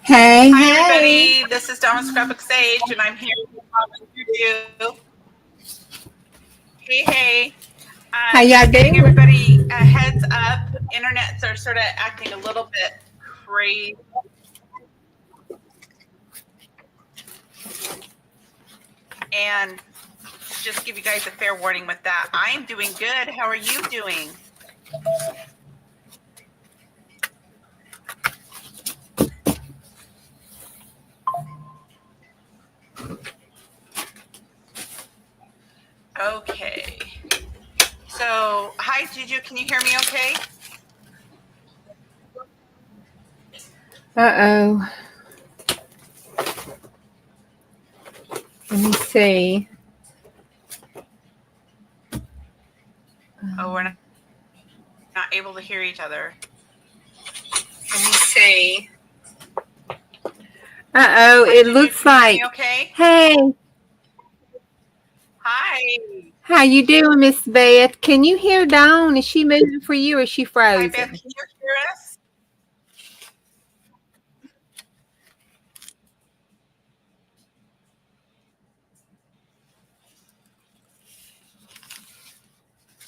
Hey, Hi, hey. everybody. This is Dawn with Scrapbook Sage, and I'm here with Moma and JuJu. Hey. How y'all Just getting doing? everybody a heads up. Internets are sort of acting a little bit crazy. And just give you guys a fair warning with that. I am doing good. How are you doing? Okay. So, hi, JuJu. Can you hear me okay? Uh-oh. Let me see. Oh, we're not able to hear each other. Let me see. Uh-oh, Hi, it JuJu. looks Can you hear like. me okay? Hey, Hi. how you doing, Miss Beth? Can you hear Dawn? Is she moving for you or is she Hi, Beth. frozen? Can you hear us?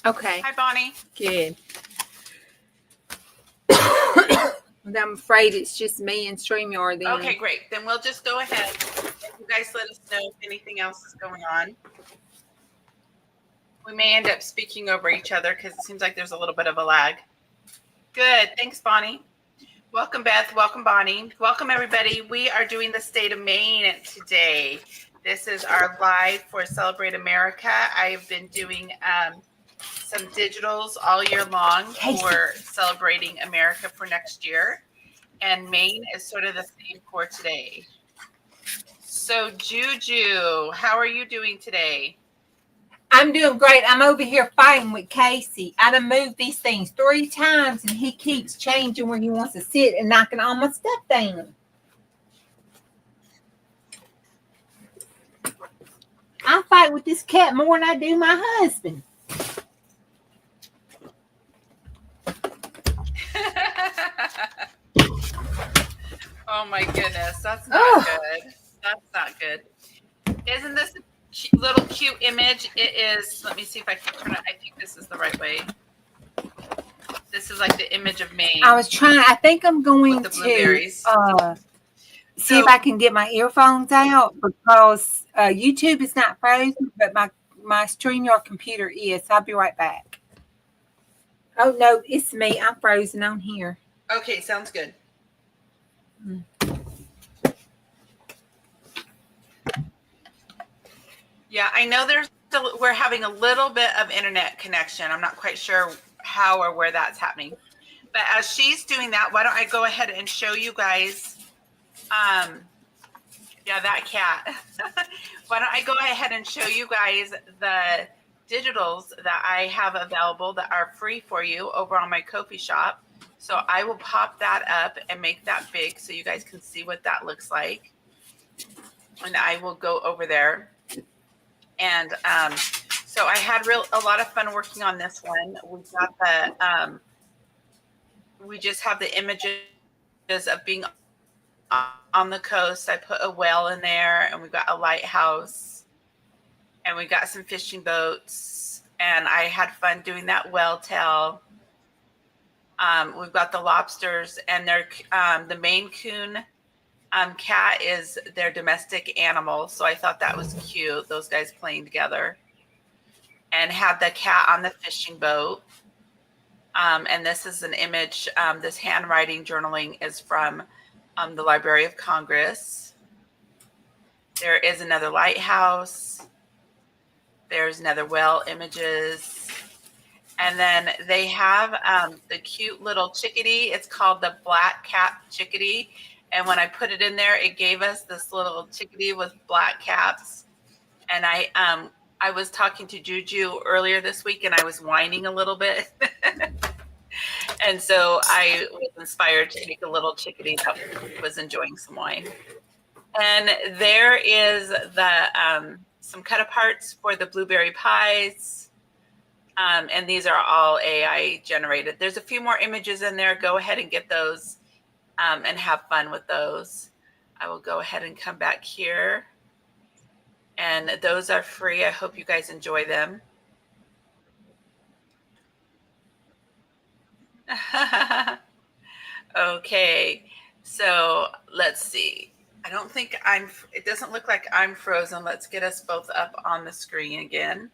Okay, Hi, Bonnie. good. I'm afraid it's just me and StreamYard then. Okay, great. Then we'll just go ahead. You guys let us know if anything else is going on. We may end up speaking over each other because it seems like there's a little bit of a lag. Good. Thanks, Bonnie. Welcome, Beth. Welcome, Bonnie. Welcome, everybody. We are doing the state of Maine today. This is our live for Celebrate America. I've been doing some digitals all year long for celebrating America for next year. And Maine is sort of the theme for today. So, JuJu, how are you doing today? I'm doing great. I'm over here fighting with Casey. I done moved these things 3 times and he keeps changing where he wants to sit and knocking all my stuff down. I fight with this cat more than I do my husband. Oh my goodness, that's not good. That's not good. Isn't this a little cute image? It is. Let me see if I can turn it. I think this is the right way. This is like the image of Maine. I was trying. I think I'm going the to see if I can get my earphones out because YouTube is not frozen, but my StreamYard computer is. I'll be right back. Oh no, it's me. I'm frozen on here. Okay, sounds good. Yeah, I know we're having a little bit of internet connection. I'm not quite sure how or where that's happening. But as she's doing that, why don't I go ahead and show you guys yeah, that cat. Why don't I go ahead and show you guys the digitals that I have available that are free for you over on my Ko-fi shop. So I will pop that up and make that big so you guys can see what that looks like. And I will go over there. And so I had a lot of fun working on this one. We got the we just have the images of being on the coast. I put a whale in there, and we've got a lighthouse, and we got some fishing boats, and I had fun doing that whale tail. We've got the lobsters, and they're the Maine Coon cat is their domestic animal, so I thought that was cute. Those guys playing together, and had the cat on the fishing boat. And this is an image. This handwriting journaling is from the Library of Congress. There is another lighthouse. There's another whale images. And then they have the cute little chickadee. It's called the black cap chickadee. And when I put it in there, it gave us this little chickadee with black caps. And I was talking to JuJu earlier this week, and I was whining a little bit. And so I was inspired to make a little chickadee that was enjoying some wine. And there is the some cut aparts for the blueberry pies. And these are all AI generated. There's a few more images in there. Go ahead and get those and have fun with those. I will go ahead and come back here. And those are free. I hope you guys enjoy them. Okay, so let's see. I don't think it doesn't look like I'm frozen. Let's get us both up on the screen again.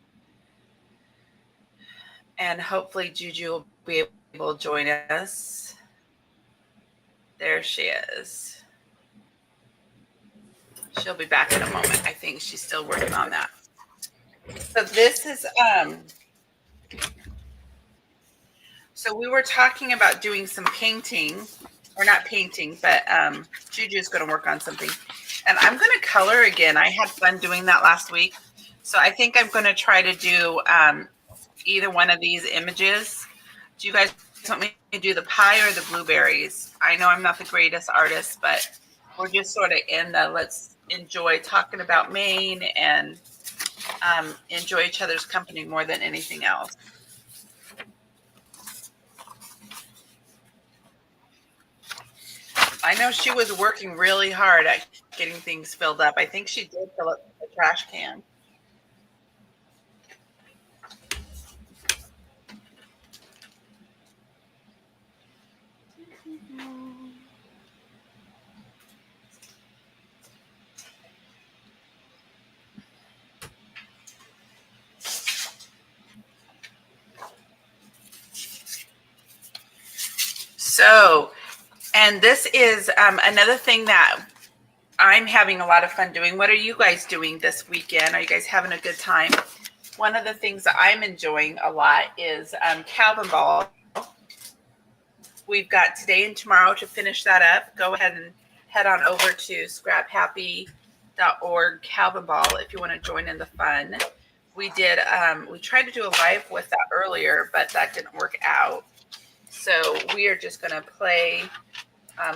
And hopefully JuJu will be able to join us. There she is. She'll be back in a moment. I think she's still working on that. So this is, so we were talking about doing some painting, or not painting, but JuJu's going to work on something. And I'm going to color again. I had fun doing that last week. So I think I'm going to try to do either one of these images. Do you guys want me to do the pie or the blueberries? I know I'm not the greatest artist, but we're just sort of in the let's enjoy talking about Maine and enjoy each other's company more than anything else. I know she was working really hard at getting things filled up. I think she did fill up the trash can. So, and this is another thing that I'm having a lot of fun doing. What are you guys doing this weekend? Are you guys having a good time? One of the things that I'm enjoying a lot is Calvin Ball. We've got today and tomorrow to finish that up. Go ahead and head on over to scraphappy.org Calvin Ball if you want to join in the fun. We did, we tried to do a live with that earlier, but that didn't work out. So we are just going to play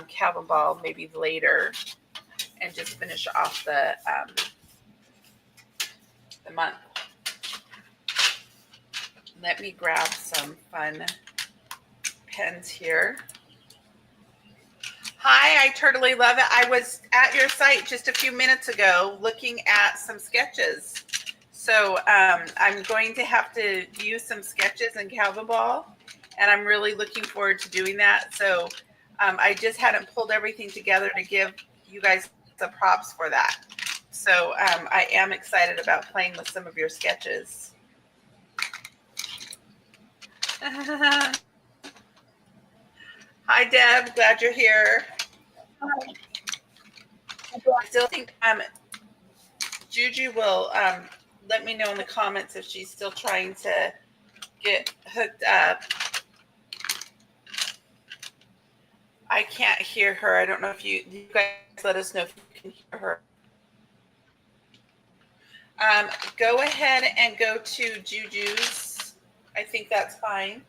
Calvin Ball maybe later and just finish off the month. Let me grab some fun pens here. Hi, I totally love it. I was at your site just a few minutes ago looking at some sketches. So I'm going to have to use some sketches in Calvin Ball, and I'm really looking forward to doing that. So I just hadn't pulled everything together to give you guys the props for that. So I am excited about playing with some of your sketches. Hi, Deb. Glad you're here. I still think JuJu will let me know in the comments if she's still trying to get hooked up. I can't hear her. I don't know if you guys let us know if you can hear her. Go ahead and go to JuJu's. I think that's fine.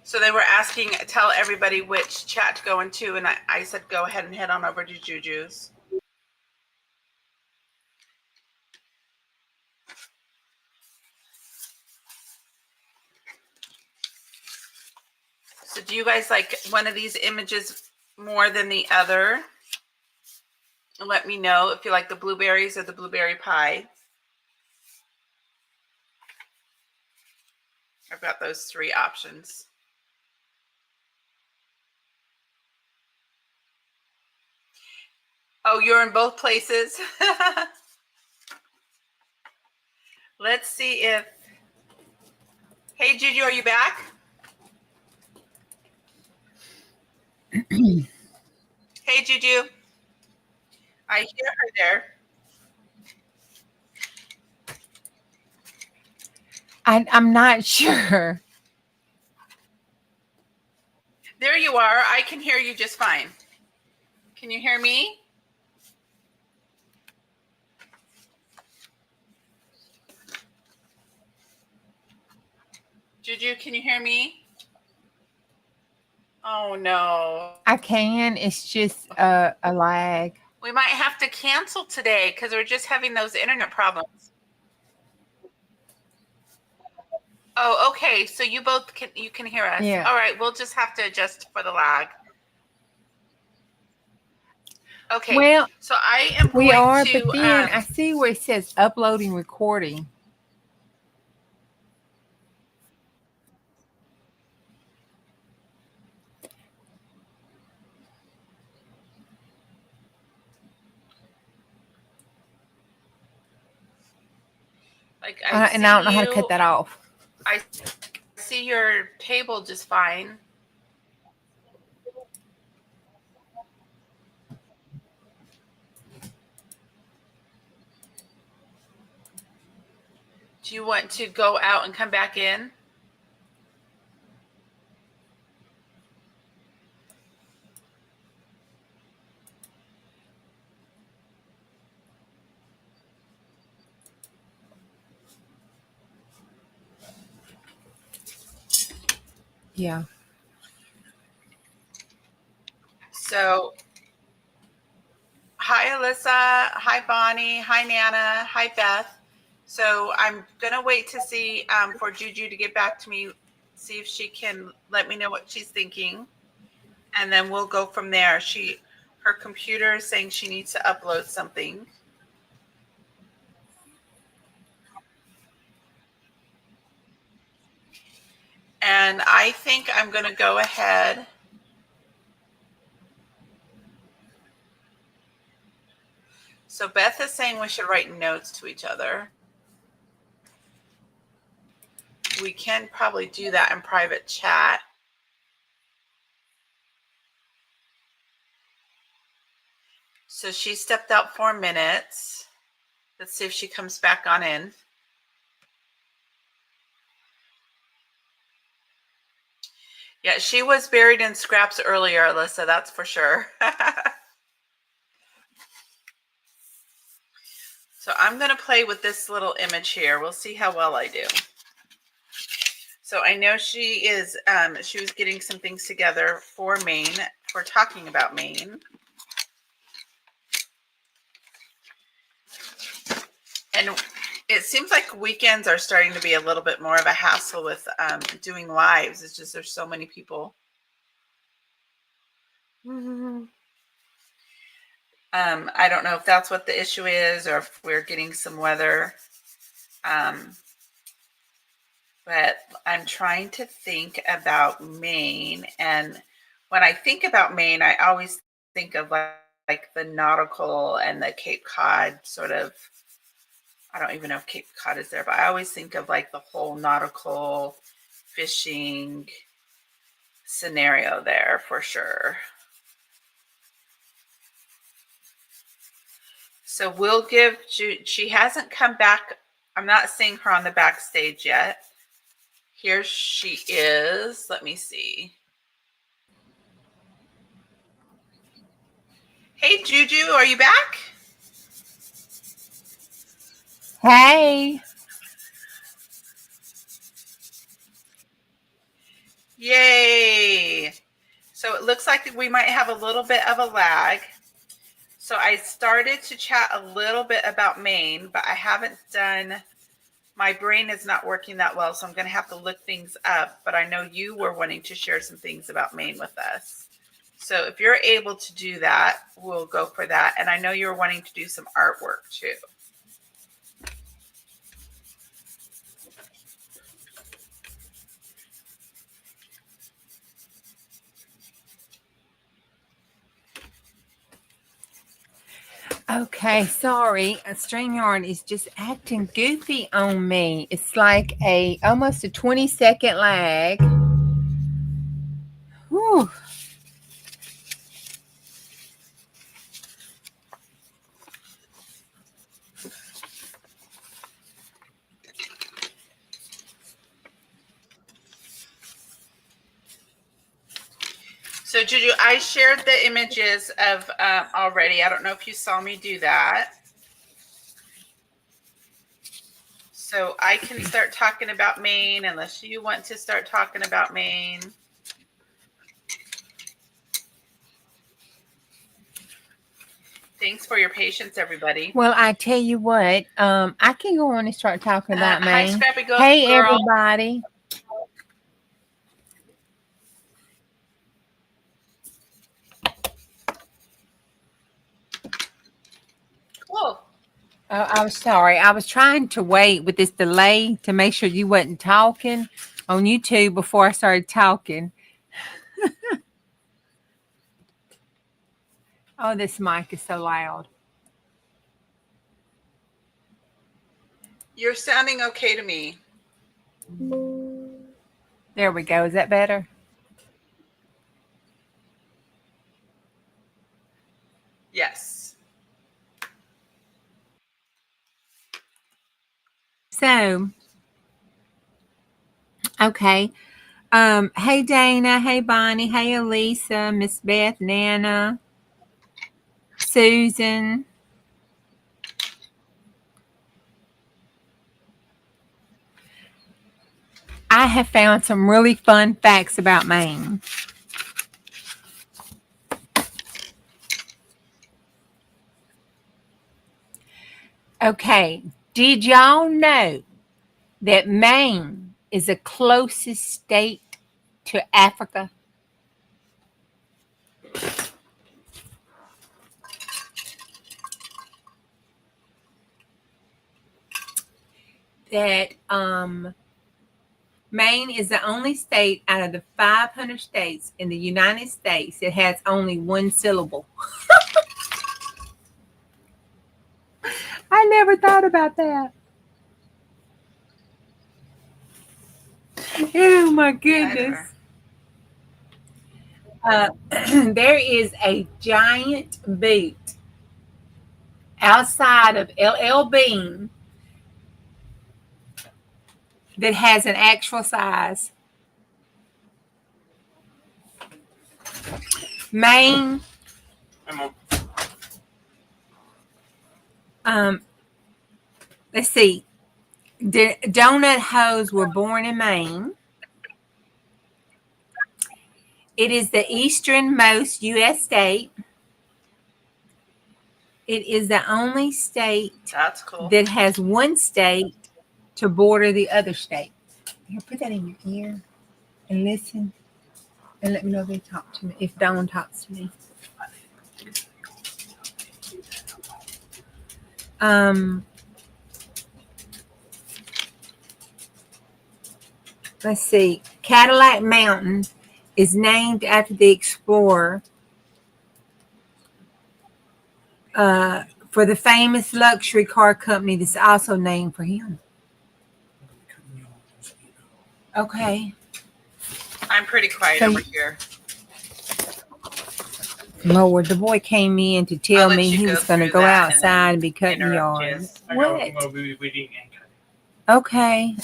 So they were asking, tell everybody which chat to go into, and I said go ahead and head on over to JuJu's. So do you guys like one of these images more than the other? Let me know if you like the blueberries or the blueberry pie. I've got those three options. Oh, you're in both places? Let's see if... Hey, JuJu, are you back? Hey, JuJu. I hear her there. I'm not sure. There you are. I can hear you just fine. Can you hear me? JuJu, can you hear me? Oh, no. I can. It's just a lag. We might have to cancel today because we're just having those internet problems. Oh, okay. So you both can hear us. Yeah. All right. We'll just have to adjust for the lag. Okay. Well, so I am we going are, to, but then I see where it says uploading recording. like And I don't know how to cut that off. I see your table just fine. Do you want to go out and come back in? Yeah. So, hi, Alyssa. Hi, Bonnie. Hi, Nana. Hi, Beth. So I'm going to wait to see for JuJu to get back to me, see if she can let me know what she's thinking. And then we'll go from there. Her computer is saying she needs to upload something. And I think I'm going to go ahead. So Beth is saying we should write notes to each other. We can probably do that in private chat. So she stepped out 4 minutes. Let's see if she comes back on in. Yeah, she was buried in scraps earlier, Alyssa, that's for sure. So I'm going to play with this little image here. We'll see how well I do. So I know she was getting some things together for Maine, for talking about Maine. And it seems like weekends are starting to be a little bit more of a hassle with doing lives. It's just there's so many people. I don't know if that's what the issue is or if we're getting some weather. But I'm trying to think about Maine. And when I think about Maine, I always think of like the nautical and the Cape Cod sort of. I don't even know if Cape Cod is there, but I always think of like the whole nautical fishing scenario there for sure. So we'll give, she hasn't come back. I'm not seeing her on the backstage yet. Here she is. Let me see. Hey, JuJu, are you back? Hey. Yay. So it looks like we might have a little bit of a lag. So I started to chat a little bit about Maine, but I haven't done, my brain is not working that well, so I'm going to have to look things up. But I know you were wanting to share some things about Maine with us. So if you're able to do that, we'll go for that. And I know you're wanting to do some artwork too. Okay, sorry. StreamYard is just acting goofy on me. It's like almost a 20-second lag. Whew. So JuJu, I shared the images of already. I don't know if you saw me do that. So I can start talking about Maine unless you want to start talking about Maine. Thanks for your patience, everybody. Well, I tell you what, I can go on and start talking about Hi, Maine. Scrappy Girl. Hey, everybody. Cool. I'm sorry. I was trying to wait with this delay to make sure you wasn't talking on YouTube before I started talking. Oh, this mic is so loud. You're sounding okay to me. There we go. Is that better? Yes. So, okay. Hey Dana, hey Bonnie, hey Elisa, Miss Beth, Nana, Susan. I have found some really fun facts about Maine. Okay, did y'all know that Maine is the closest state to Africa? That Maine is the only state out of the 500 states in the United States that has only one syllable. I never thought about that. Oh my goodness. There is a giant boot outside of LL Bean that has an actual size. Maine. Let's see. The donut hoes were born in Maine. It is the easternmost U.S. state. It is the only state That's cool. that has one state to border the other state. Here, put that in your ear and listen and let me know if they talk to me, if Dawn talks to me. Let's see. Cadillac Mountain is named after the explorer for the famous luxury car company that's also named for him. Okay. I'm pretty quiet over here. Lord, the boy came in to tell me he was going to go outside and be cutting yard. What? Okay.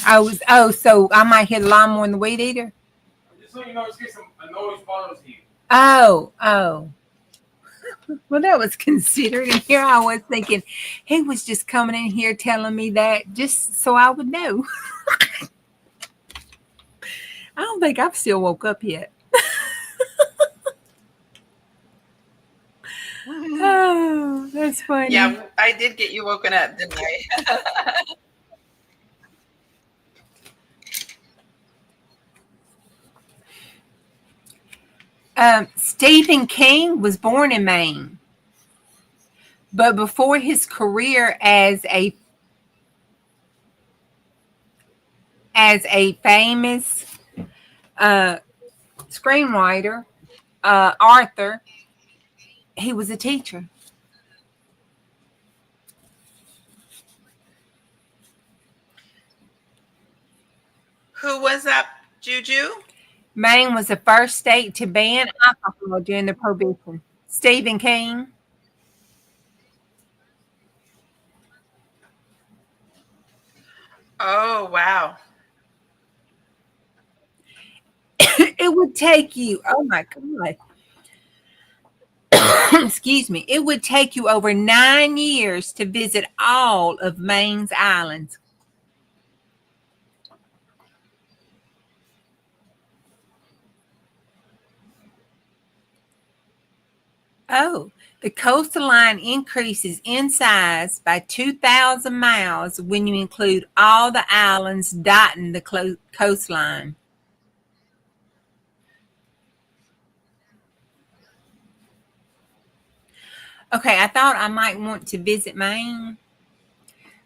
So I might hit a lawnmower in the weed eater? Just so you know, it's a noise follows you. Oh. Well, that was considerate. And here I was thinking, he was just coming in here telling me that just so I would know. I don't think I've still woke up yet. Oh, that's funny. Yeah, I did get you woken up, didn't I? Stephen King was born in Maine, but before his career as a famous screenwriter, author, he was a teacher. Who was that, JuJu? Maine was the first state to ban alcohol during the Prohibition. Stephen King. Oh, wow. It would take you, oh my God. Excuse me. It would take you over 9 years to visit all of Maine's islands. Oh, the coastline increases in size by 2,000 miles when you include all the islands dotting the coastline. Okay, I thought I might want to visit Maine,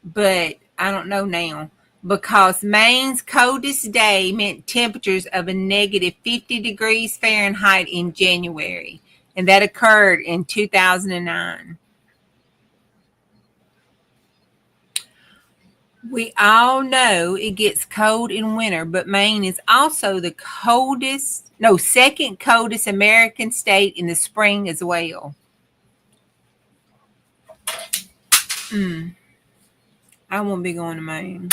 but I don't know now because Maine's coldest day meant temperatures of a negative 50 degrees Fahrenheit in January, and that occurred in 2009. We all know it gets cold in winter, but Maine is also the second coldest American state in the spring as well. I won't be going to Maine.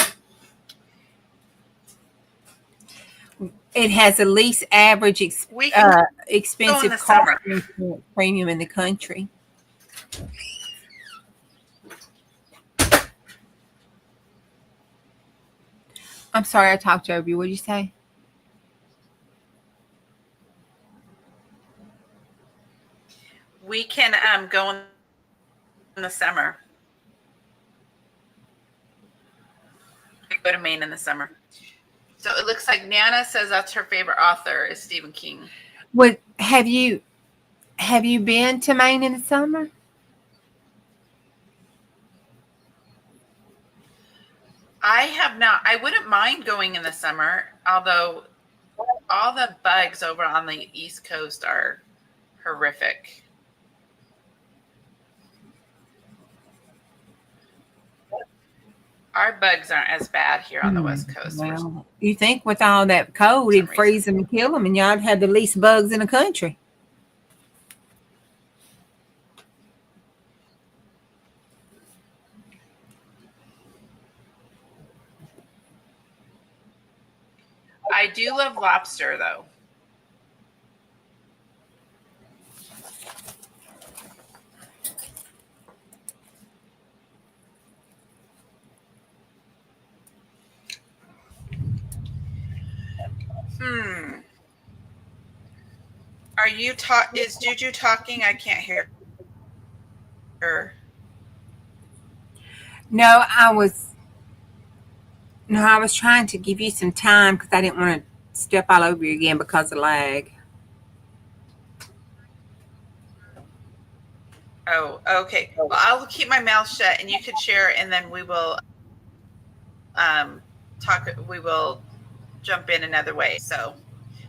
It has the least average We can go in expensive the car summer. insurance premium in the country. I'm sorry I talked over you. What did you say? We can go in the summer. Go to Maine in the summer. So it looks like Nana says that's her favorite author is Stephen King. What have you been to Maine in the summer? I have not. I wouldn't mind going in the summer, although all the bugs over on the East Coast are horrific. Our bugs aren't as bad here on the West Coast. Well, you think with all that cold, it'd freeze them and kill them, and y'all have the least bugs in the country. I do love lobster, though. Are you is JuJu talking? I can't hear her. No, I was trying to give you some time because I didn't want to step all over you again because of lag. Oh, okay. Well, I'll keep my mouth shut, and you could share, and then we will talk. We will jump in another way. So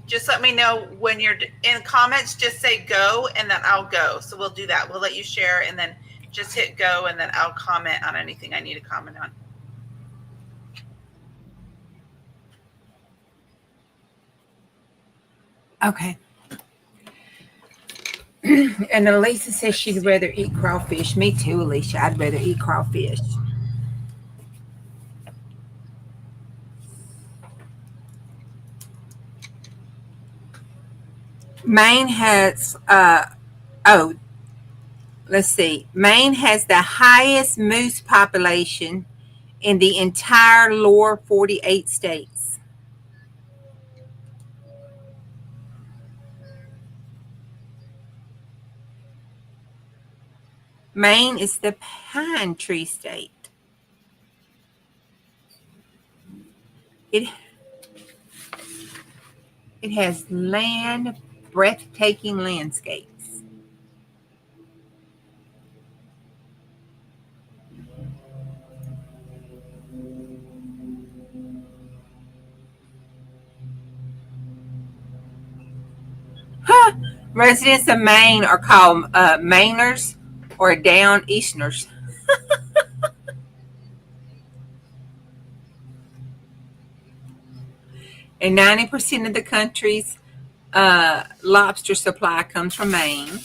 just let me know when you're in comments. Just say go, and then I'll go. So we'll do that. We'll let you share, and then just hit go, and then I'll comment on anything I need to comment on. Okay. And Alicia says she'd rather eat crawfish. Me too, Alicia. I'd rather eat crawfish. Maine has let's see. Maine has the highest moose population in the entire lower 48 states. Maine is the pine tree state. It has breathtaking landscapes. Residents of Maine are called Mainers or Down Easterners. And 90% of the country's lobster supply comes from Maine.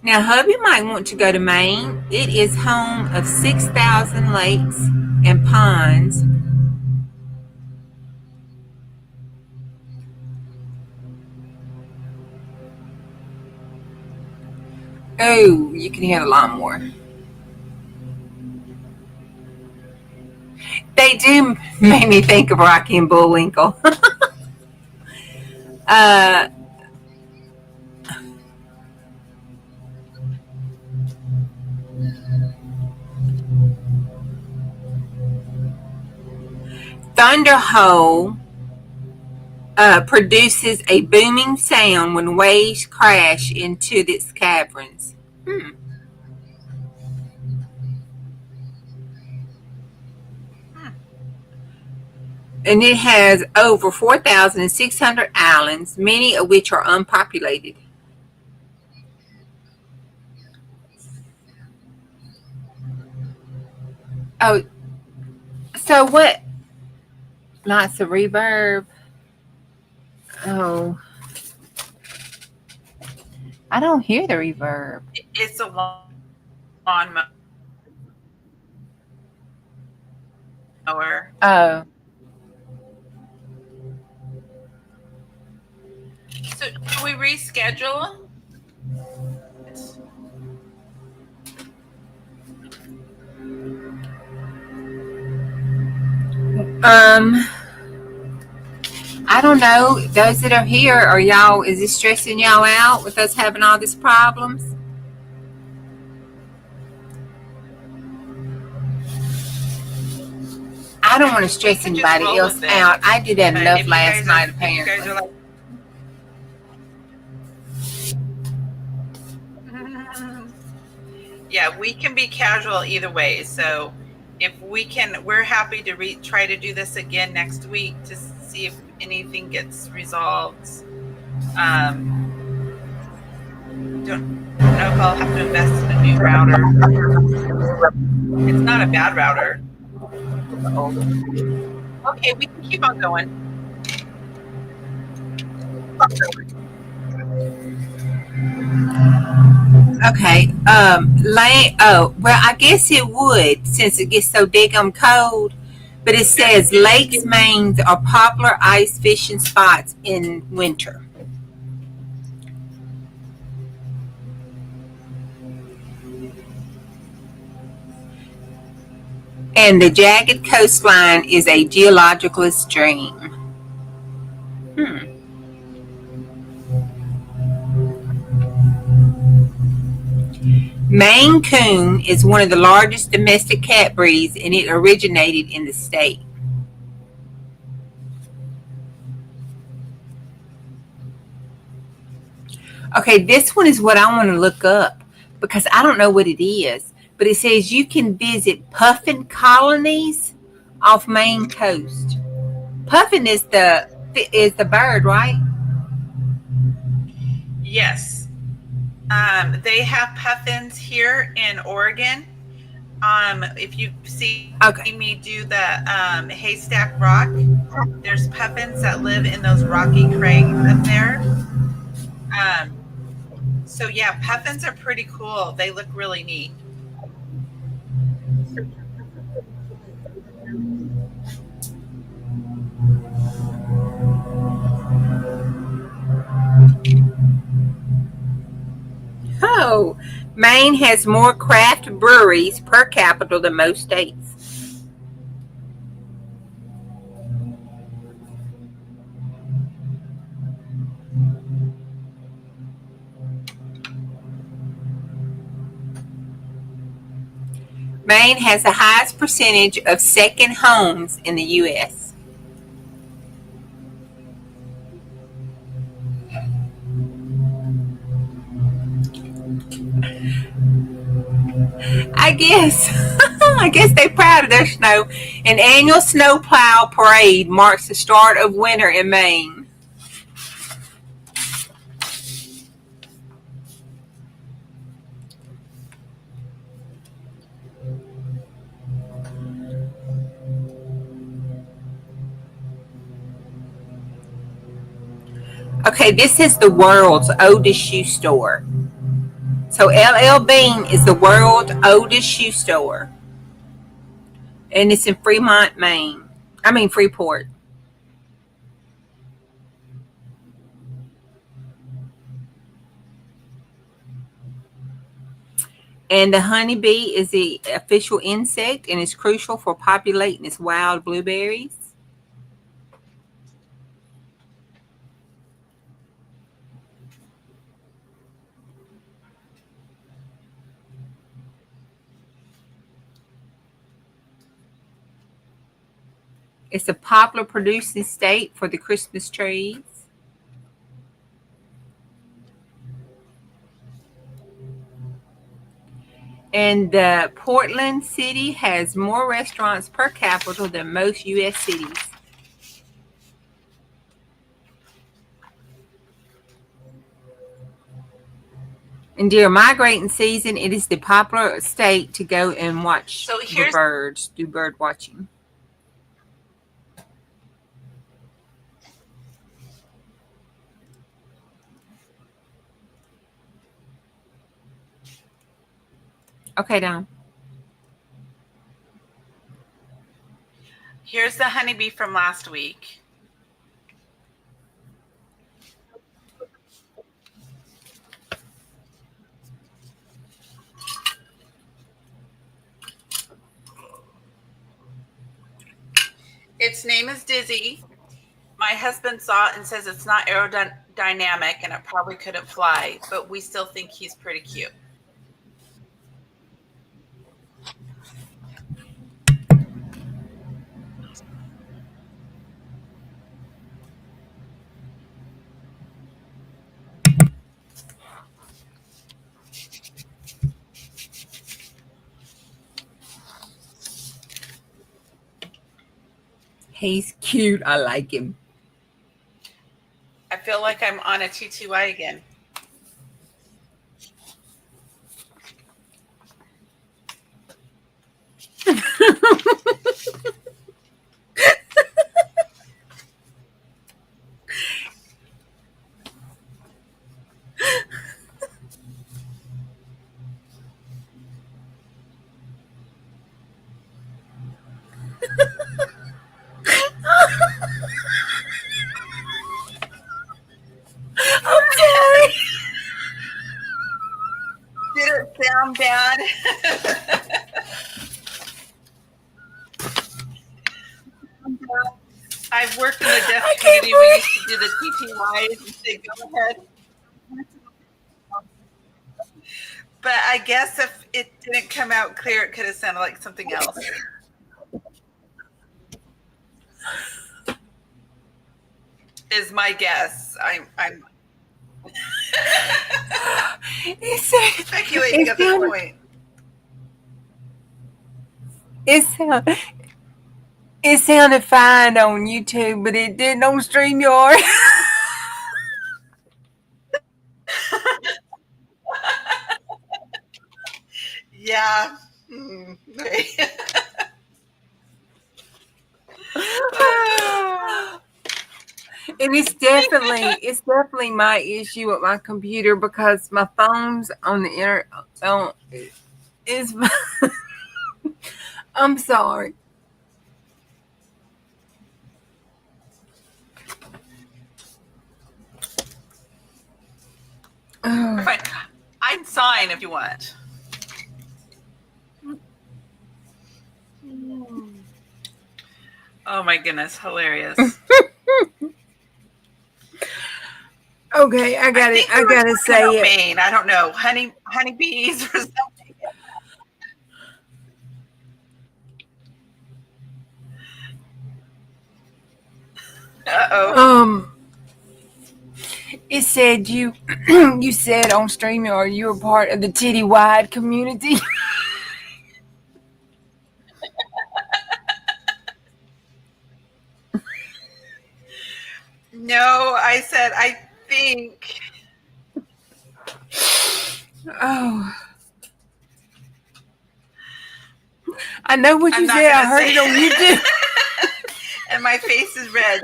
Now, hubby might want to go to Maine. It is home of 6,000 lakes and ponds. Oh, you can hear the lawnmower. They do make me think of Rocky and Bullwinkle. uh, Thunderhole produces a booming sound when waves crash into its caverns. Hmm. And it has over 4,600 islands, many of which are unpopulated. Oh, so what? Lots of reverb. Oh, I don't hear the reverb. It's a lawn mower. Oh. So should we reschedule? I don't know. Those that are here, are y'all, is this stressing y'all out with us having all these problems? I don't want to stress anybody else out. I did that enough last night, apparently. Yeah, we can be casual either way. So if we can, we're happy to try to do this again next week to see if anything gets resolved. Don't know if I'll have to invest in a new router. It's not a bad router. Okay, we can keep on going. Okay. Well, I guess it would since it gets so daggum cold. But it says Lakes Maine are popular ice fishing spots in winter. And the jagged coastline is a geological extreme. Maine Coon is one of the largest domestic cat breeds, and it originated in the state. Okay, this one is what I want to look up because I don't know what it is. But it says you can visit puffin colonies off Maine coast. Puffin is the bird, right? Yes. They have puffins here in Oregon. If you see me do the haystack rock, there's puffins that live in those rocky crags up there. So yeah, puffins are pretty cool. They look really neat. Oh, Maine has more craft breweries per capita than most states. Maine has the highest percentage of second homes in the U.S. I guess. I guess they're proud of their snow. An annual snowplow parade marks the start of winter in Maine. Okay, this is the world's oldest shoe store. So LL Bean is the world's oldest shoe store. And it's in Fremont, Maine. I mean Freeport. And the honeybee is the official insect and is crucial for populating its wild blueberries. It's a popular producing state for the Christmas trees. And Portland City has more restaurants per capita than most U.S. cities. And during migrating season, it is the popular state to go and watch the birds, do bird watching. Okay, Don. Here's the honeybee from last week. Its name is Dizzy. My husband saw it and says it's not aerodynamic and it probably couldn't fly, but we still think he's pretty cute. He's cute. I like him. I feel like I'm on a TTY again. I'm sorry. Did it sound bad? I've worked in the deaf community. We used to do the TTYs and say, go ahead. But I guess if it didn't come out clear, it could have sounded like something else. Is my guess. I'm speculating at this point. It sounded fine on YouTube, but it didn't on StreamYard. Yeah. And it's definitely my issue with my computer because my phone's on the internet. I'm sorry. Fine. I can sign if you want. Oh my goodness, hilarious. Okay, I gotta say it. Maine. I don't know. Honeybees or something. Uh-oh. It said you said on StreamYard you were part of the titty wide community. No, I said I think. Oh. I know what you said. I heard it on YouTube. And my face is red.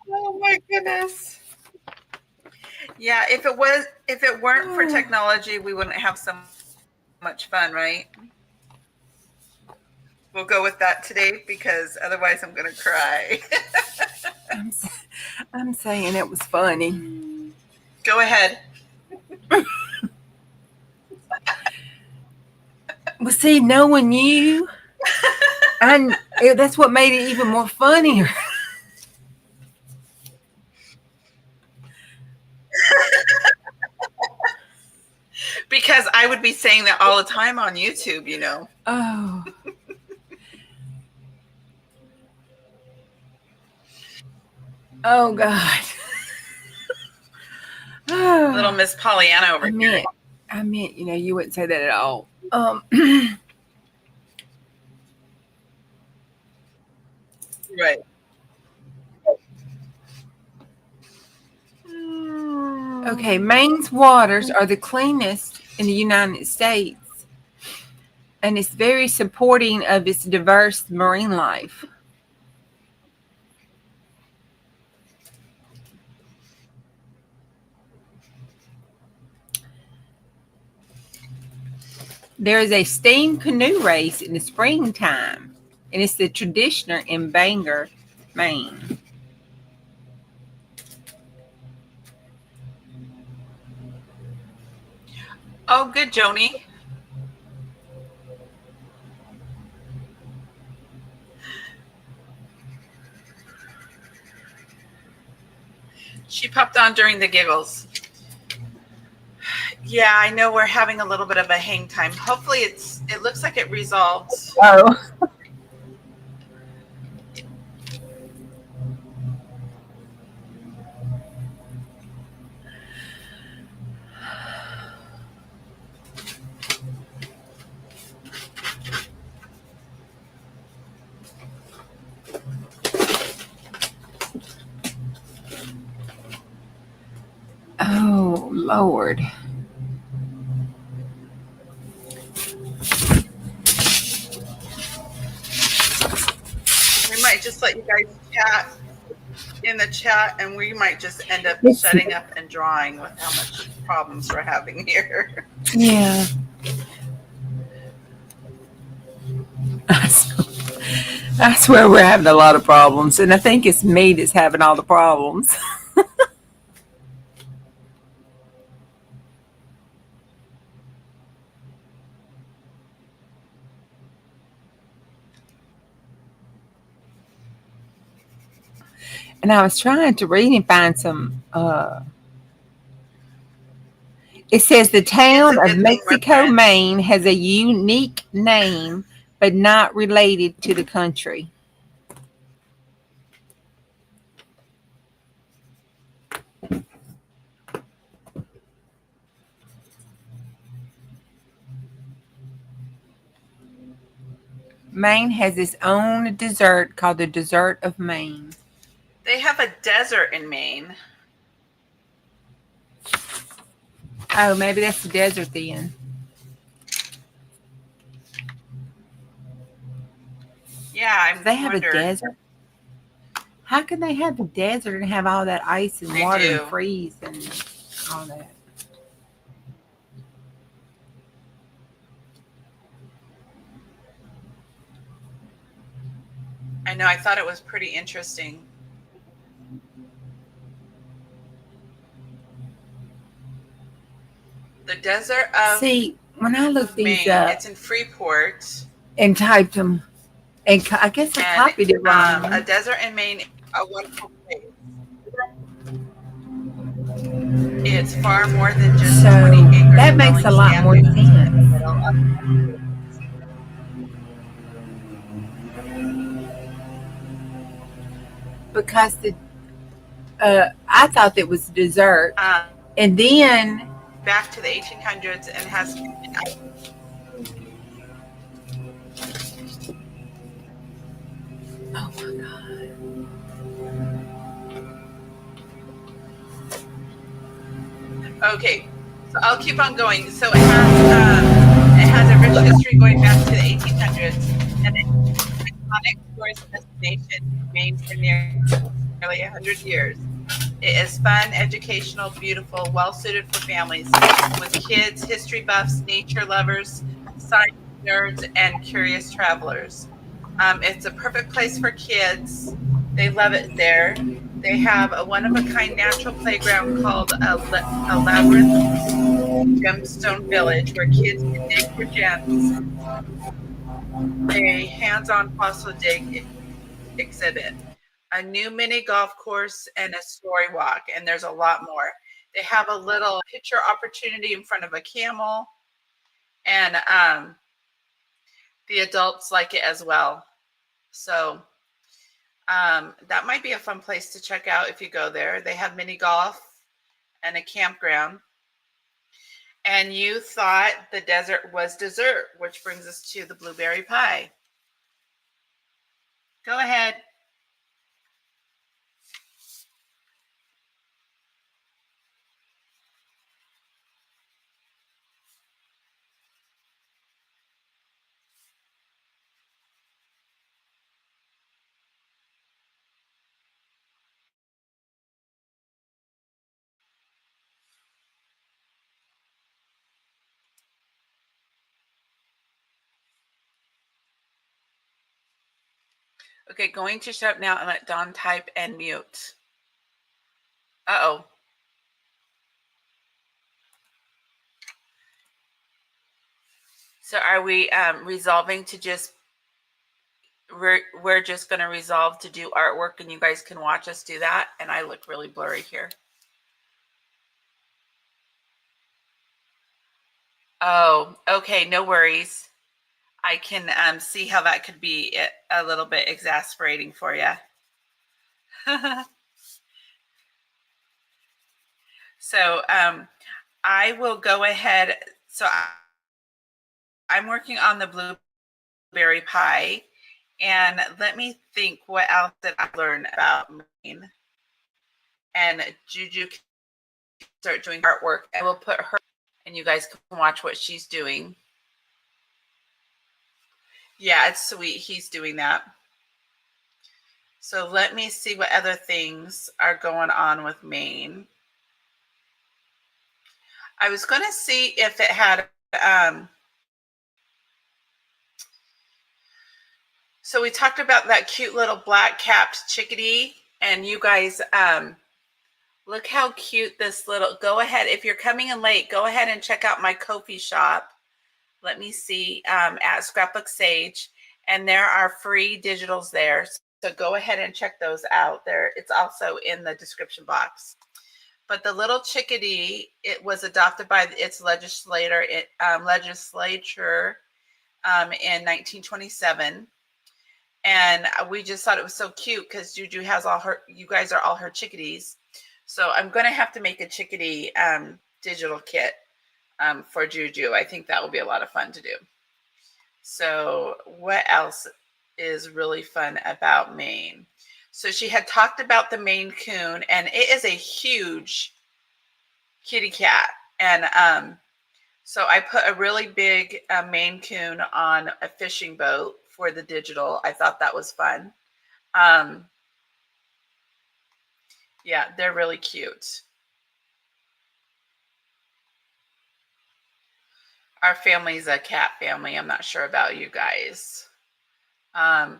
Oh my goodness. Yeah, if it weren't for technology, we wouldn't have so much fun, right? We'll go with that today because otherwise I'm going to cry. I'm saying it was funny. Go ahead. Well, see, no one knew. And that's what made it even more funnier. Because I would be saying that all the time on YouTube, you know. Oh. Oh, God. Little Miss Pollyanna over here. I meant, you wouldn't say that at all. Right. Okay, Maine's waters are the cleanest in the United States, and it's very supporting of its diverse marine life. There is a steam canoe race in the springtime, and it's the tradition in Bangor, Maine. Oh, good, Joni. She popped on during the giggles. Yeah, I know we're having a little bit of a hang time. Hopefully it looks like it resolved. Oh. Oh, Lord. We might just let you guys chat in the chat, and we might just end up shutting up and drawing with how much problems we're having here. Yeah. I swear we're having a lot of problems, and I think it's me that's having all the problems. And I was trying to read and find some. It says the town of Mexico, Maine has a unique name, but not related to the country. Maine has its own dessert called the Dessert of Maine. They have a desert in Maine. Oh, maybe that's the desert then. Yeah, they have a desert. How can they have a desert and have all that ice and water and freeze and all that? I know. I thought it was pretty interesting. The desert of See, when I looked these up, it's in Freeport, and typed them, and I guess I copied it wrong. A desert in Maine, a wonderful place. It's far more than just 20 acres. That makes a lot more sense. Because I thought that was dessert, and then back to the 1800s and has. Oh my God. Okay, so I'll keep on going. So it has a rich history going back to the 1800s, and it's an iconic tourist destination remains for nearly 100 years. It is fun, educational, beautiful, well suited for families with kids, history buffs, nature lovers, science nerds, and curious travelers. It's a perfect place for kids. They love it there. They have a one-of-a-kind natural playground called a labyrinth gemstone village where kids can dig for gems. A hands-on fossil dig exhibit, a new mini golf course, and a story walk. And there's a lot more. They have a little picture opportunity in front of a camel, and the adults like it as well. So that might be a fun place to check out if you go there. They have mini golf and a campground. And you thought the desert was dessert, which brings us to the blueberry pie. Go ahead. Okay, going to shut up now and let Dawn type and mute. Uh-oh. So are we resolving to just, we're just going to resolve to do artwork and you guys can watch us do that? And I look really blurry here. Oh, okay, no worries. I can see how that could be a little bit exasperating for you. So I will go ahead. So I'm working on the blueberry pie. And let me think what else did I learn about Maine. And JuJu can start doing artwork. I will put her, and you guys can watch what she's doing. Yeah, it's sweet. He's doing that. So let me see what other things are going on with Maine. I was going to see if it had, so we talked about that cute little black-capped chickadee, and you guys, look how cute this little, go ahead, if you're coming in late, go ahead and check out my Ko-fi shop. Let me see, at Scrapbook Sage, and there are free digitals there. So go ahead and check those out there. It's also in the description box. But the little chickadee, it was adopted by its legislature in 1927. And we just thought it was so cute because JuJu has all her, you guys are all her chickadees. So I'm going to have to make a chickadee digital kit for JuJu. I think that will be a lot of fun to do. So what else is really fun about Maine? So she had talked about the Maine Coon, and it is a huge kitty cat. And so I put a really big Maine Coon on a fishing boat for the digital. I thought that was fun. Yeah, they're really cute. Our family's a cat family. I'm not sure about you guys. And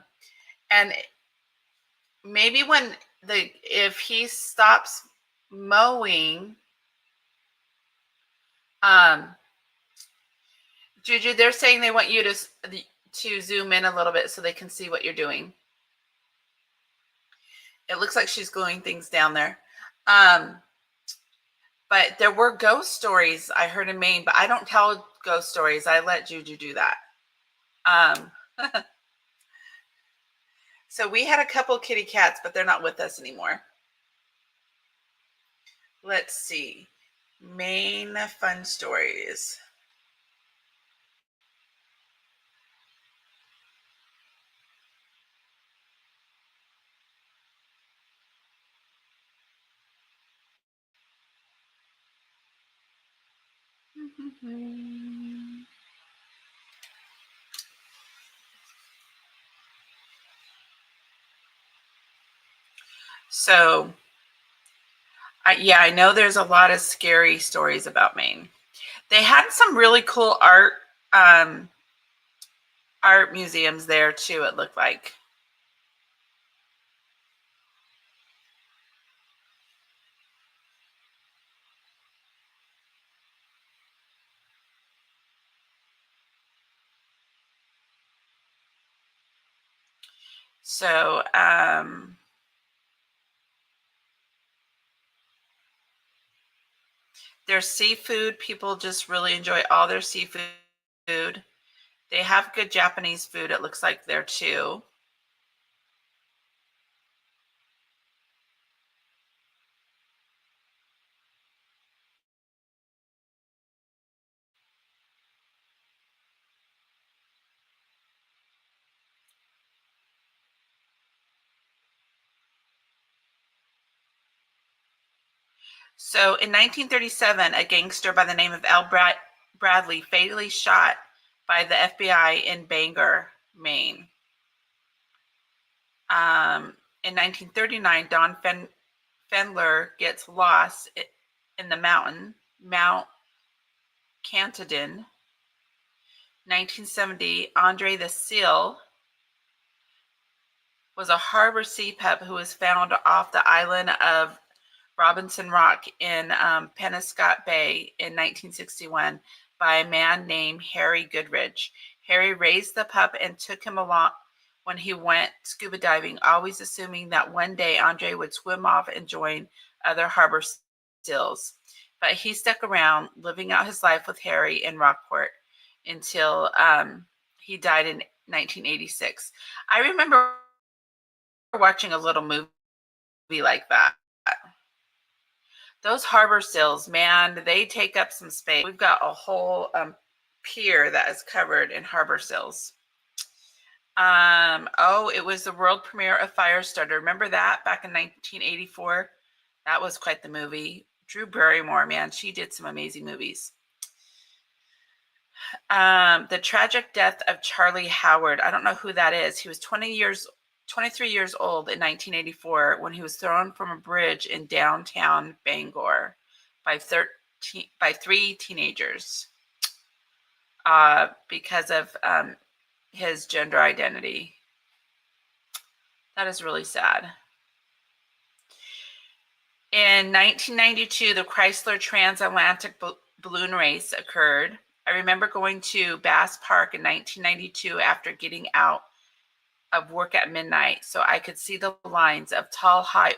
maybe when if he stops mowing, JuJu, they're saying they want you to zoom in a little bit so they can see what you're doing. It looks like she's gluing things down there. But there were ghost stories I heard in Maine, but I don't tell ghost stories. I let JuJu do that. So we had a couple kitty cats, but they're not with us anymore. Let's see. Maine fun stories. So, yeah, I know there's a lot of scary stories about Maine. They had some really cool art museums there too, it looked like. So, their seafood, people just really enjoy all their seafood. They have good Japanese food, it looks like, there too. So in 1937, a gangster by the name of L. Bradley fatally shot by the FBI in Bangor, Maine. In 1939, Don Fendler gets lost in the Mount Cantadin. 1970, Andre the Seal was a harbor sea pup who was found off the island of Robinson Rock in Penobscot Bay in 1961 by a man named Harry Goodrich. Harry raised the pup and took him along when he went scuba diving, always assuming that one day Andre would swim off and join other harbor seals. But he stuck around, living out his life with Harry in Rockport until he died in 1986. I remember watching a little movie like that. Those harbor seals, man, they take up some space. We've got a whole pier that is covered in harbor seals. It was the world premiere of Firestarter. Remember that back in 1984? That was quite the movie. Drew Barrymore, man, she did some amazing movies. The tragic death of Charlie Howard. I don't know who that is. He was 23 years old in 1984 when he was thrown from a bridge in downtown Bangor by three teenagers because of his gender identity. That is really sad. In 1992, the Chrysler Transatlantic Balloon Race occurred. I remember going to Bass Park in 1992 after getting out of work at midnight, so I could see the lines of tall, hot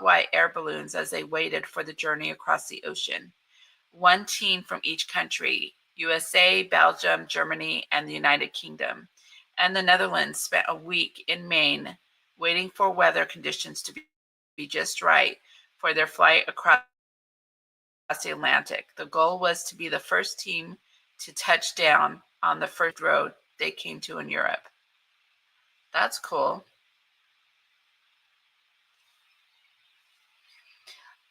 white air balloons as they waited for the journey across the ocean. One team from each country, USA, Belgium, Germany, and the United Kingdom, and the Netherlands, spent a week in Maine waiting for weather conditions to be just right for their flight across the Atlantic. The goal was to be the first team to touch down on the first road they came to in Europe. That's cool.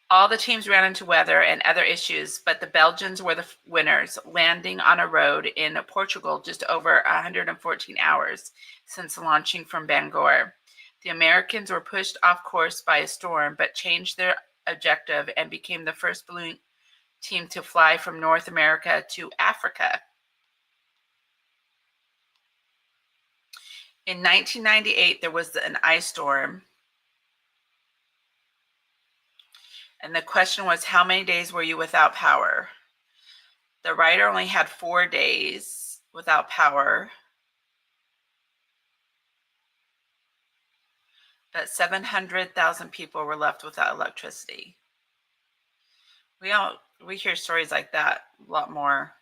All the teams ran into weather and other issues, but the Belgians were the winners, landing on a road in Portugal just over 114 hours since launching from Bangor. The Americans were pushed off course by a storm, but changed their objective and became the first balloon team to fly from North America to Africa. In 1998, there was an ice storm. And the question was, how many days were you without power? The writer only had 4 days without power. But 700,000 people were left without electricity. We hear stories like that a lot more.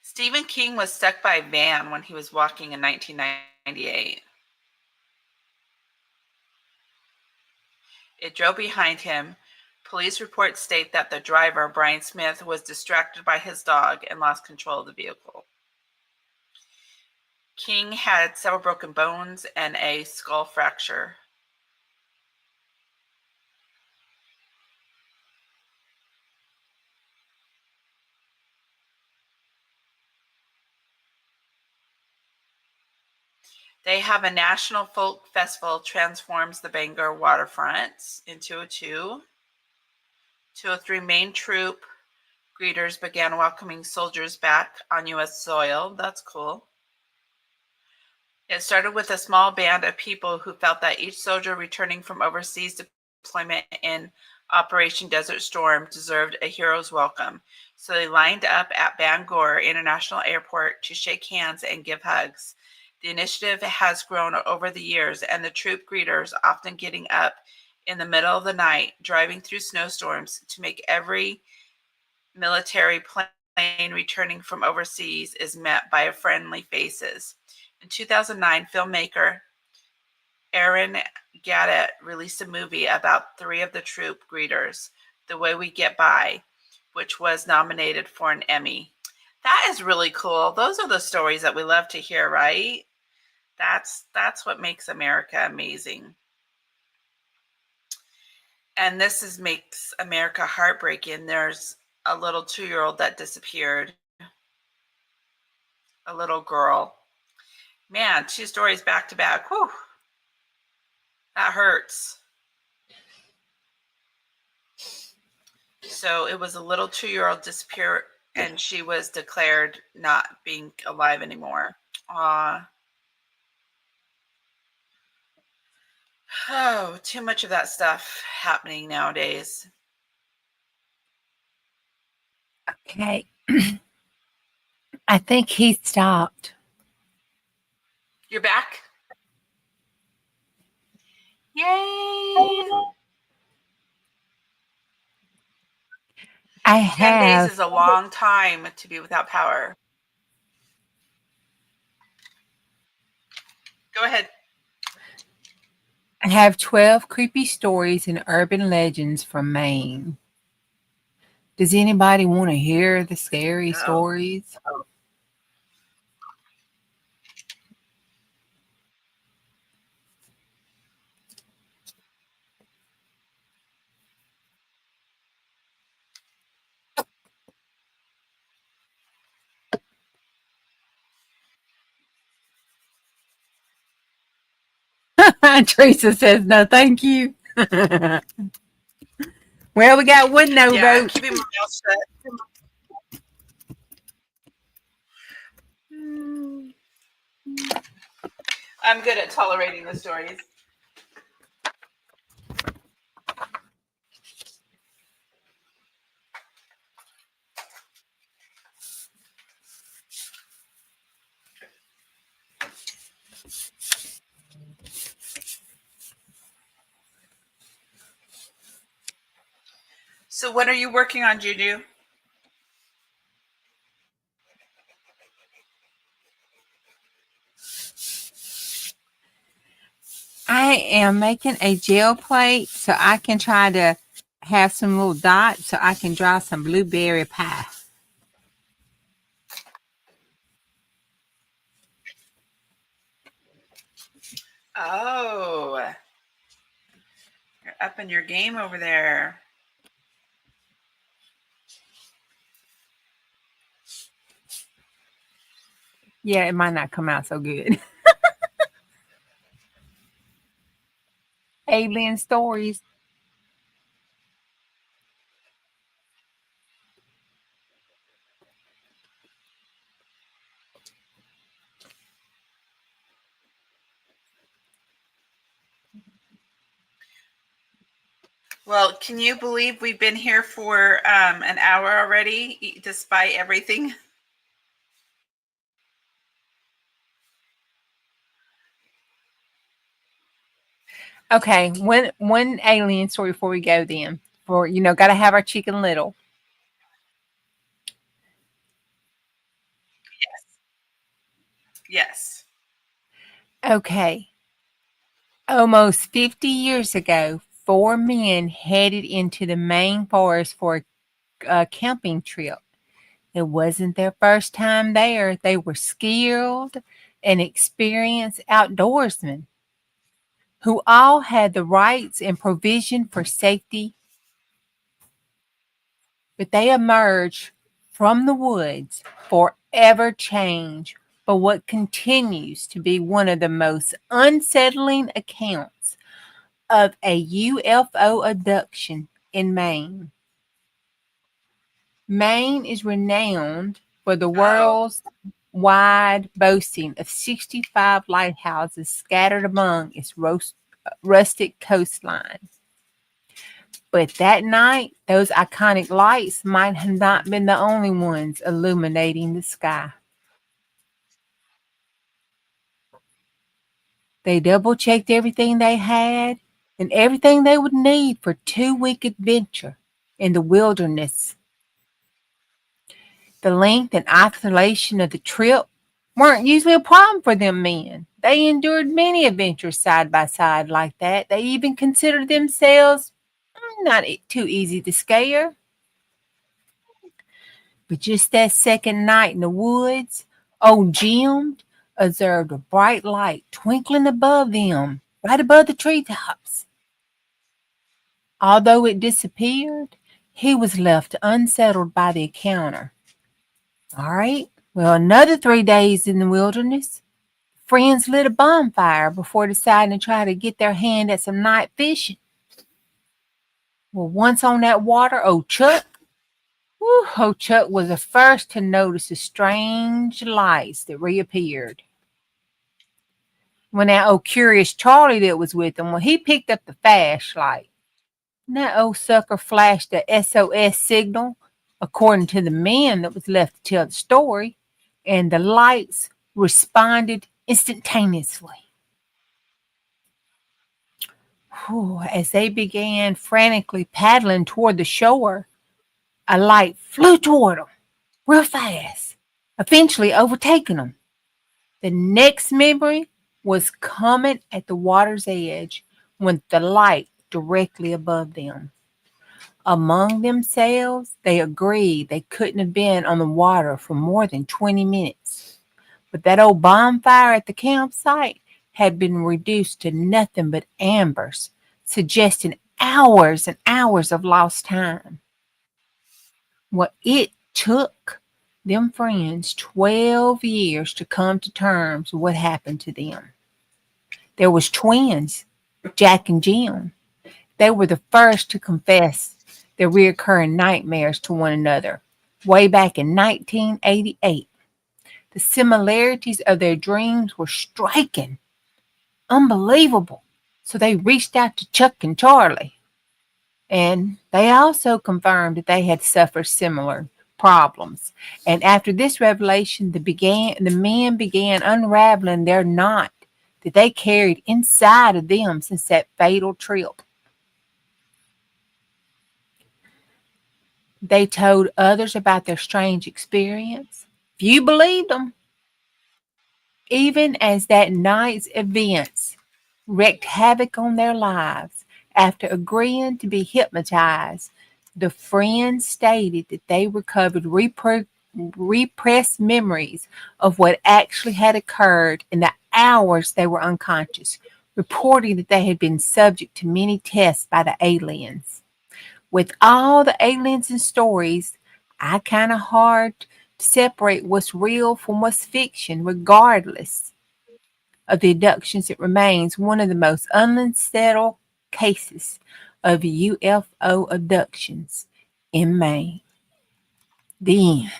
Stephen King was stuck by a van when he was walking in 1998. It drove behind him. Police reports state that the driver, Brian Smith, was distracted by his dog and lost control of the vehicle. King had several broken bones and a skull fracture. They have a national folk festival transforms the Bangor waterfront. In 202, 203, Maine troop greeters began welcoming soldiers back on U.S. soil. That's cool. It started with a small band of people who felt that each soldier returning from overseas deployment in Operation Desert Storm deserved a hero's welcome. So they lined up at Bangor International Airport to shake hands and give hugs. The initiative has grown over the years, and the troop greeters often getting up in the middle of the night, driving through snowstorms to make every military plane returning from overseas is met by friendly faces. In 2009, filmmaker Aaron Gaddett released a movie about 3 of the troop greeters, The Way We Get By, which was nominated for an Emmy. That is really cool. Those are the stories that we love to hear, right? That's what makes America amazing. And this makes America heartbreaking. There's a little 2-year-old that disappeared. A little girl. Man, 2 stories back to back. Whew. That hurts. So it was a little 2-year-old disappear, and she was declared not being alive anymore. Oh, too much of that stuff happening nowadays. Okay. I think he stopped. You're back? Yay! I 10 days have is a long time to be without power. Go ahead. I have 12 creepy stories and urban legends from Maine. Does anybody want to hear the scary stories? Teresa says no, thank you. Well, we got one no Yeah, I'm vote. keeping my mouth shut. I'm good at tolerating the stories. So what are you working on, JuJu? I am making a gel plate so I can try to have some little dots so I can draw some blueberry pie. Oh, you're up in your game over there. Yeah, it might not come out so good. Alien stories. Well, can you believe we've been here for an hour already, despite everything? Okay, one alien story before we go then. For gotta have our Chicken Little. Yes. Okay. Almost 50 years ago, 4 men headed into the Maine forest for a camping trip. It wasn't their first time there. They were skilled and experienced outdoorsmen who all had the rights and provision for safety. But they emerged from the woods forever changed by what continues to be one of the most unsettling accounts of a UFO abduction in Maine. Maine is renowned for the world's wide boasting of 65 lighthouses scattered among its rustic coastline. But that night, those iconic lights might have not been the only ones illuminating the sky. They double-checked everything they had and everything they would need for a 2-week adventure in the wilderness. The length and isolation of the trip weren't usually a problem for them men. They endured many adventures side by side like that. They even considered themselves not too easy to scare. But just that second night in the woods, old Jim observed a bright light twinkling above them, right above the treetops. Although it disappeared, he was left unsettled by the encounter. All right, well, another 3 days in the wilderness. Friends lit a bonfire before deciding to try to get their hand at some night fishing. Well, once on that water, old Chuck was the first to notice the strange lights that reappeared. When that old curious Charlie that was with him, he picked up the flashlight. And that old sucker flashed the SOS signal, according to the man that was left to tell the story, and the lights responded instantaneously. As they began frantically paddling toward the shore, a light flew toward them real fast, eventually overtaking them. The next memory was coming at the water's edge with the light directly above them. Among themselves, they agreed they couldn't have been on the water for more than 20 minutes. But that old bonfire at the campsite had been reduced to nothing but embers, suggesting hours and hours of lost time. Well, it took them friends 12 years to come to terms with what happened to them. There was twins, Jack and Jim. They were the first to confess their recurring nightmares to one another way back in 1988. The similarities of their dreams were striking, unbelievable. So they reached out to Chuck and Charlie. And they also confirmed that they had suffered similar problems. And after this revelation, the men began unraveling their knot that they carried inside of them since that fatal trip. They told others about their strange experience. Few believed them. Even as that night's events wreaked havoc on their lives, after agreeing to be hypnotized, the friends stated that they recovered repressed memories of what actually had occurred in the hours they were unconscious, reporting that they had been subject to many tests by the aliens. With all the aliens and stories, I kind of hard to separate what's real from what's fiction, regardless of the abductions. It remains one of the most unsettled cases of UFO abductions in Maine. The end.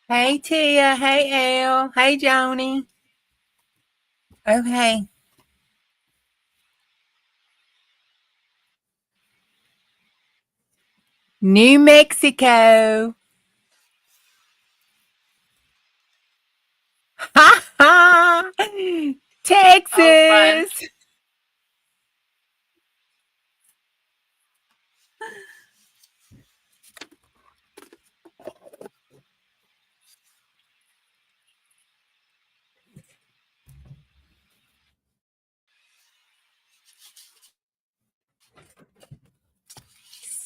Hey Tia, hey Elle, hey Joni. Okay. New Mexico. Ha ha! Oh, fun. Texas.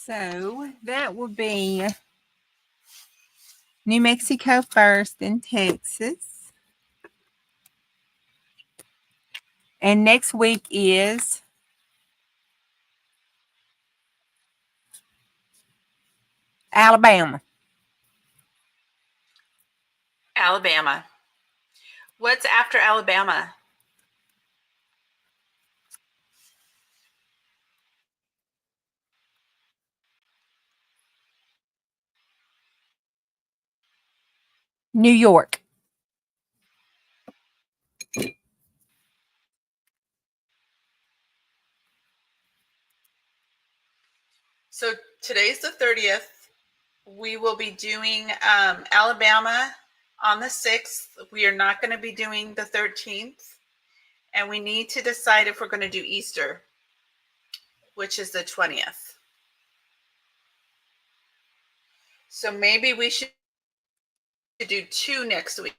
So that will be New Mexico first, then Texas. And next week is Alabama. Alabama. What's after Alabama? New York. So today's the 30th. We will be doing Alabama on the 6th. We are not going to be doing the 13th. And we need to decide if we're going to do Easter, which is the 20th. So maybe we should do 2 next week.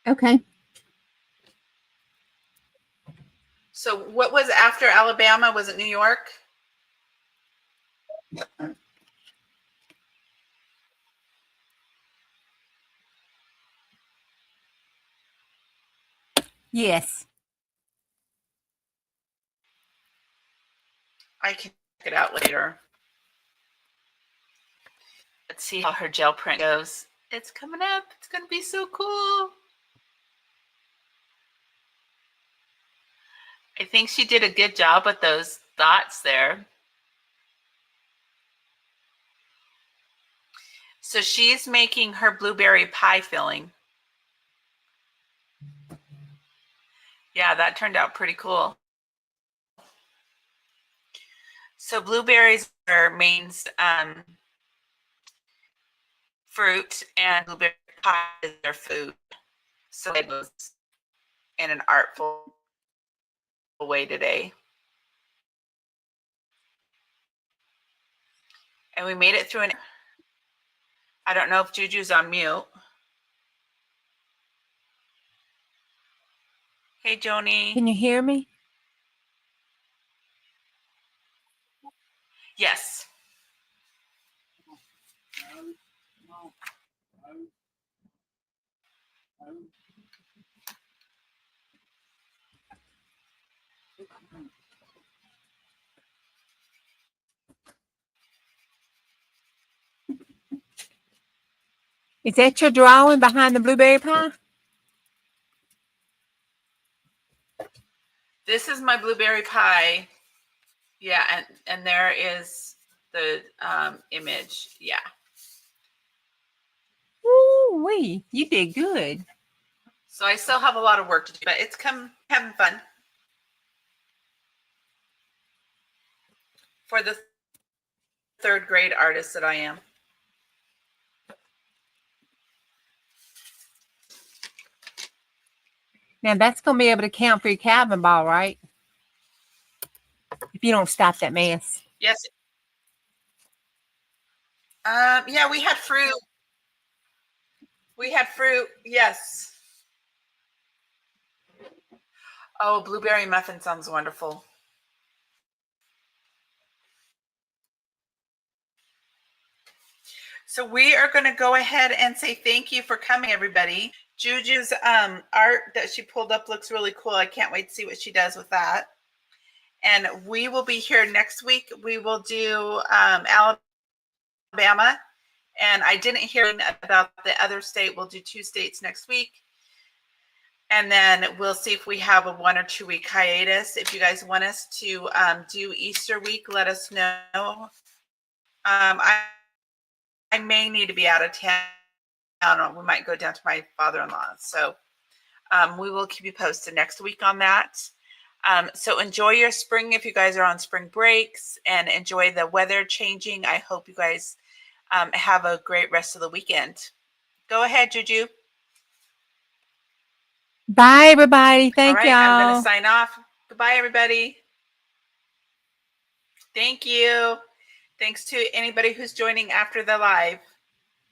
Okay. So what was after Alabama? Was it New York? Yes. I can check it out later. Let's see how her gel print goes. It's coming up. It's going to be so cool. I think she did a good job with those dots there. So she's making her blueberry pie filling. Yeah, that turned out pretty cool. So blueberries are Maine's fruit, and blueberry pie is their food. So it was in an artful way today. And we made it through an... I don't know if JuJu's on mute. Hey, Joni. Can you hear me? Yes. Is that your drawing behind the blueberry pie? This is my blueberry pie. Yeah, and there is the image. Yeah. Ooh-wee, you did good. So I still have a lot of work to do, but it's having fun. For the 3rd grade artist that I am. Now that's going to be able to count for your cabin ball, right? If you don't stop that mess. Yes. Yeah, we had fruit. We had fruit. Yes. Oh, blueberry muffin sounds wonderful. So we are going to go ahead and say thank you for coming, everybody. JuJu's art that she pulled up looks really cool. I can't wait to see what she does with that. And we will be here next week. We will do Alabama. And I didn't hear about the other state. We'll do 2 states next week. And then we'll see if we have a 1 or 2 week hiatus. If you guys want us to do Easter week, let us know. I may need to be out of town. We might go down to my father-in-law. So we will keep you posted next week on that. So enjoy your spring if you guys are on spring breaks, and enjoy the weather changing. I hope you guys have a great rest of the weekend. Go ahead, JuJu. Bye, everybody. Thank y'all. I'm going to sign off. Goodbye, everybody. Thank you. Thanks to anybody who's joining after the live.